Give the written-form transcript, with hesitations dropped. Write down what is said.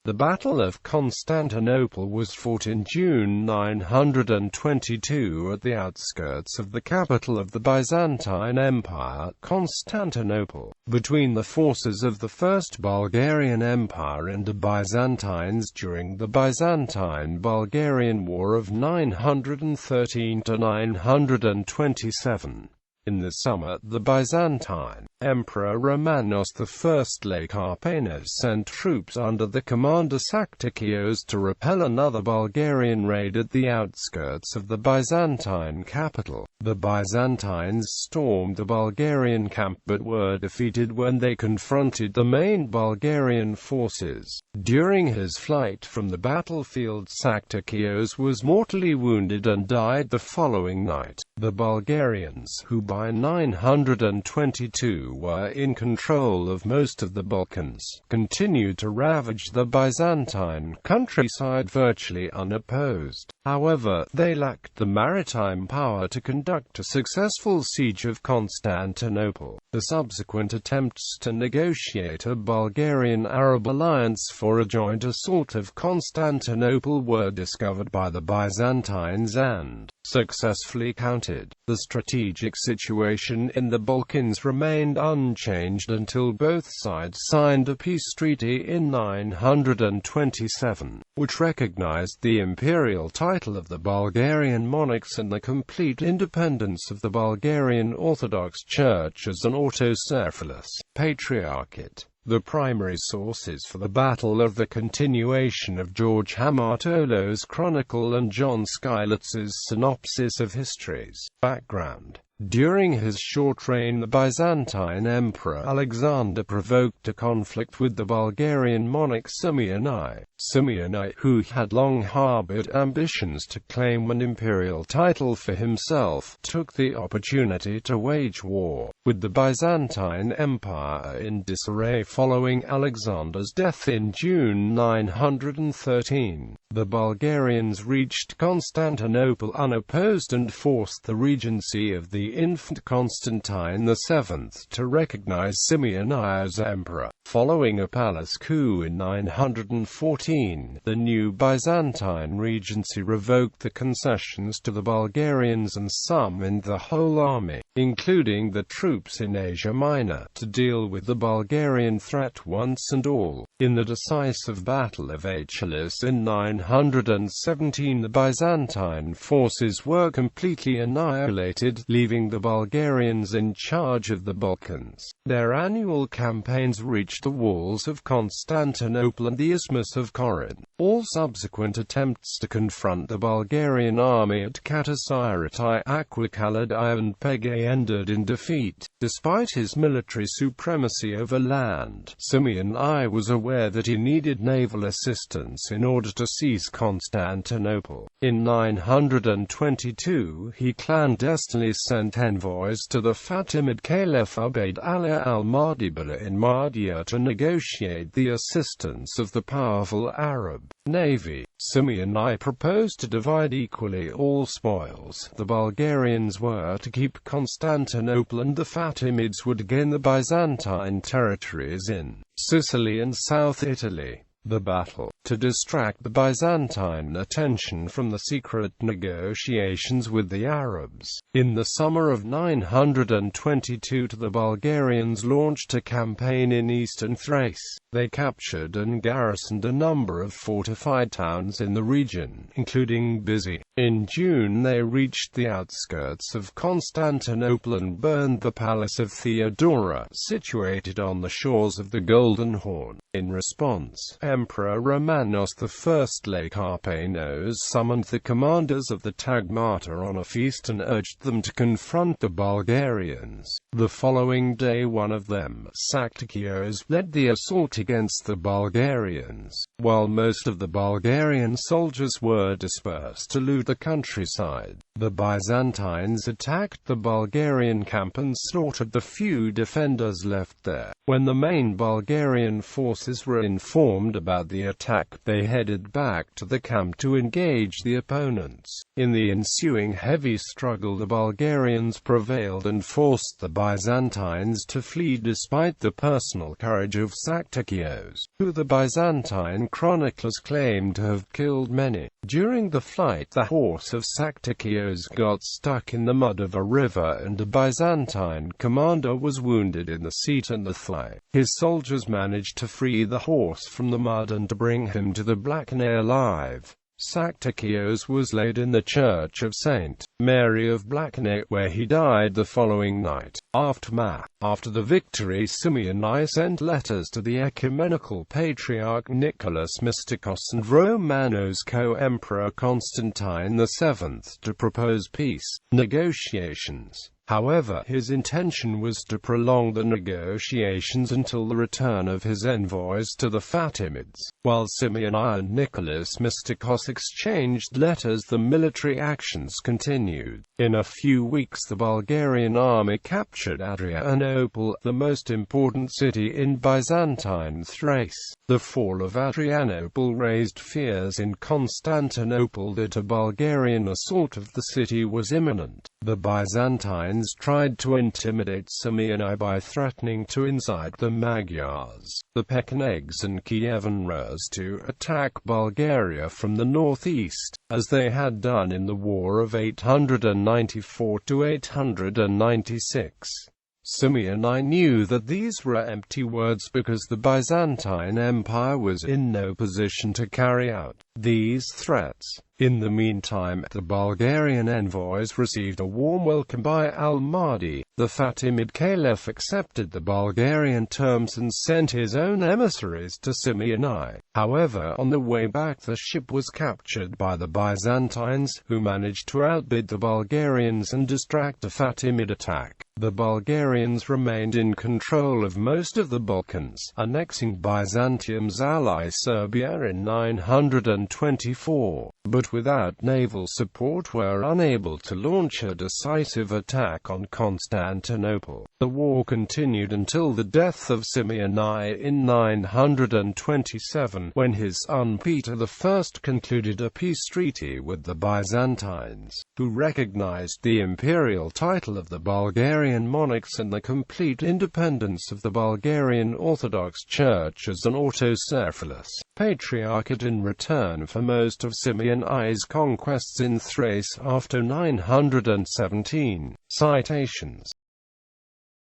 The Battle of Constantinople was fought in June 922 at the outskirts of the capital of the Byzantine Empire, Constantinople, between the forces of the First Bulgarian Empire and the Byzantines during the Byzantine-Bulgarian War of 913–927. In the summer, the Byzantine Emperor Romanos I Lekapenos sent troops under the commander Saktikios to repel another Bulgarian raid at the outskirts of the Byzantine capital. The Byzantines stormed the Bulgarian camp but were defeated when they confronted the main Bulgarian forces. During his flight from the battlefield, Saktikios was mortally wounded and died the following night. The Bulgarians, who by 922 were in control of most of the Balkans, continued to ravage the Byzantine countryside virtually unopposed. However, they lacked the maritime power to conduct a successful siege of Constantinople. The subsequent attempts to negotiate a Bulgarian-Arab alliance for a joint assault of Constantinople were discovered by the Byzantines and successfully countered. The strategic situation in the Balkans remained unchanged until both sides signed a peace treaty in 927, which recognized the imperial title of the Bulgarian monarchs and the complete independence of the Bulgarian Orthodox Church as an autocephalous patriarchate. The primary sources for the battle are the continuation of George Hamartolo's chronicle and John Skylitz's synopsis of histories. Background: during his short reign, the Byzantine Emperor Alexander provoked a conflict with the Bulgarian monarch Simeon I. Simeon I, who had long harbored ambitions to claim an imperial title for himself, took the opportunity to wage war with the Byzantine Empire in disarray following Alexander's death in June 913. The Bulgarians reached Constantinople unopposed and forced the regency of the infant Constantine VII to recognize Simeon I as emperor. Following a palace coup in 914, the new Byzantine regency revoked the concessions to the Bulgarians and summoned the whole army, including the troops in Asia Minor, to deal with the Bulgarian threat once and all. In the decisive Battle of Achelous in 917, the Byzantine forces were completely annihilated, leaving the Bulgarians in charge of the Balkans. Their annual campaigns reached the walls of Constantinople and the Isthmus of Corinth. All subsequent attempts to confront the Bulgarian army at Katasirati, Aquicaladi and Pegae ended in defeat. Despite his military supremacy over land, Simeon I was aware that he needed naval assistance in order to seize Constantinople. In 922, he clandestinely sent envoys to the Fatimid Caliph Ubayd Allah al-Mahdiba in Mahdia to negotiate the assistance of the powerful Arab navy. Simeon I proposed to divide equally all spoils. The Bulgarians were to keep Constantinople and the Fatimids would gain the Byzantine territories in Sicily and South Italy. The battle, to distract the Byzantine attention from the secret negotiations with the Arabs. In the summer of 922, the Bulgarians launched a campaign in eastern Thrace. They captured and garrisoned a number of fortified towns in the region, including Byzantine. In June they reached the outskirts of Constantinople and burned the palace of Theodora, situated on the shores of the Golden Horn. In response, Emperor Romanos I Lekapenos summoned the commanders of the Tagmata on a feast and urged them to confront the Bulgarians. The following day one of them, Saktikios, led the assault against the Bulgarians. While most of the Bulgarian soldiers were dispersed to loot through the countryside. The Byzantines attacked the Bulgarian camp and slaughtered the few defenders left there. When the main Bulgarian forces were informed about the attack, they headed back to the camp to engage the opponents. In the ensuing heavy struggle, the Bulgarians prevailed and forced the Byzantines to flee despite the personal courage of Saktikios, who the Byzantine chroniclers claim to have killed many. During the flight, the horse of Saktikios got stuck in the mud of a river and a Byzantine commander was wounded in the seat and the thigh. His soldiers managed to free the horse from the mud and to bring him to the Blachnae alive. Saktikios was laid in the church of St. Mary of Blachnae, where he died the following night. Aftermath. After the victory, Simeon I sent letters to the ecumenical patriarch Nicholas Mysticos and Romanos co-emperor Constantine VII to propose peace negotiations. However, his intention was to prolong the negotiations until the return of his envoys to the Fatimids. While Simeon I and Nicholas Mysticos exchanged letters, the military actions continued. In a few weeks, the Bulgarian army captured Adrianople, the most important city in Byzantine Thrace. The fall of Adrianople raised fears in Constantinople that a Bulgarian assault of the city was imminent. The Byzantines tried to intimidate Simeon I by threatening to incite the Magyars, the Pechenegs and Kievan to attack Bulgaria from the northeast, as they had done in the War of 894 to 896. Simeon I knew that these were empty words because the Byzantine Empire was in no position to carry out these threats. In the meantime, the Bulgarian envoys received a warm welcome by al-Mahdi. The Fatimid Caliph accepted the Bulgarian terms and sent his own emissaries to Simeon I. However, on the way back the ship was captured by the Byzantines, who managed to outbid the Bulgarians and distract a Fatimid attack. The Bulgarians remained in control of most of the Balkans, annexing Byzantium's ally Serbia in 924, but without naval support were unable to launch a decisive attack on Constantinople. The war continued until the death of Simeon I in 927, when his son Peter I concluded a peace treaty with the Byzantines, who recognized the imperial title of the Bulgarian monarchs and the complete independence of the Bulgarian Orthodox Church as an autocephalous patriarchate in return for most of Simeon I's conquests in Thrace after 917. Citations